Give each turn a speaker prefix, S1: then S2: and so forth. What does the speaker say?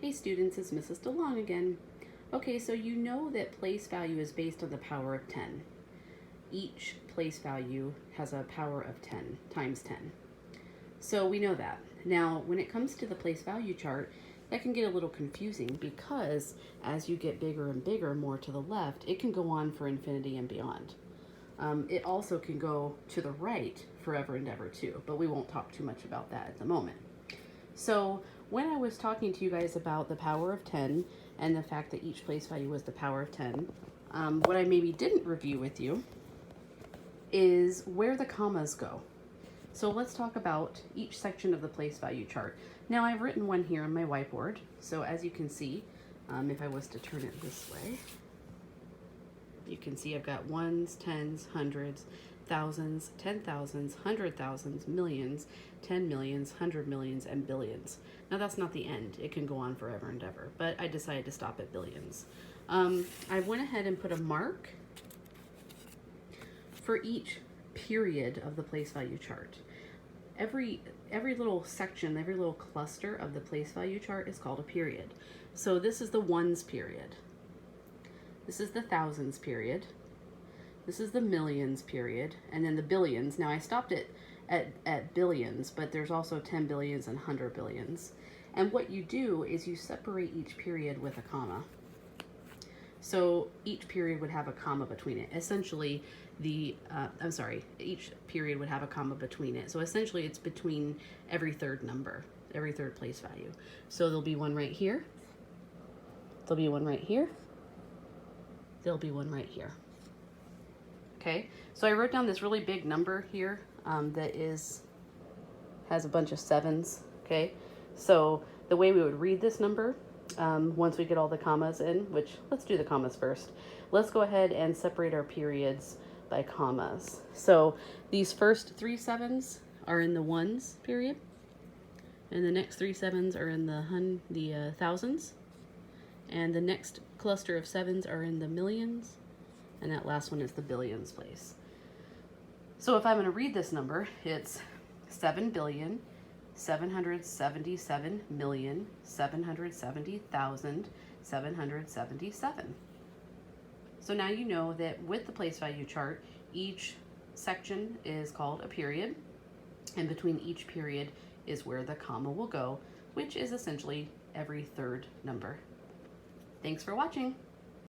S1: Hey students, it's Mrs. DeLong again. Okay, so you know that place value is based on the power of 10. Each place value has a power of 10 times 10. So we know that. Now, when it comes to the place value chart, that can get a little confusing because as you get bigger and bigger, more to the left, it can go on for infinity and beyond. It also can go to the right forever and ever too, but we won't talk too much about that at the moment. So when I was talking to you guys about the power of 10 and the fact that each place value was the power of 10, what I maybe didn't review with you is where the commas go. So let's talk about each section of the place value chart. Now I've written one here on my whiteboard. So as you can see, if I was to turn it this way, you can see I've got ones, tens, hundreds, thousands, 10,000s, 100,000s, millions, 10 millions, 100 millions, and billions. Now that's not the end. It can go on forever and ever, but I decided to stop at billions. I went ahead and put a mark for each period of the place value chart. Every little section, every little cluster of the place value chart is called a period. So this is the ones period. This is the thousands period. This is the millions period, and then the billions. Now I stopped it at billions, but there's also 10 billions and 100 billions. And what you do is you separate each period with a comma. So each period would have a comma between it. Essentially, each period would have a comma between it. So essentially it's between every third number, every third place value. So there'll be one right here. There'll be one right here. There'll be one right here. Okay, so I wrote down this really big number here that has a bunch of sevens. Okay, so the way we would read this number, once we get all the commas in, which let's do the commas first. Let's go ahead and separate our periods by commas. So these first 3 sevens are in the ones period, and the next 3 sevens are in the thousands, and the next cluster of sevens are in the millions, and that last one is the billions place. So if I'm going to read this number, it's 7,777,770,777. So now you know that with the place value chart, each section is called a period, and between each period is where the comma will go, which is essentially every third number. Thanks for watching.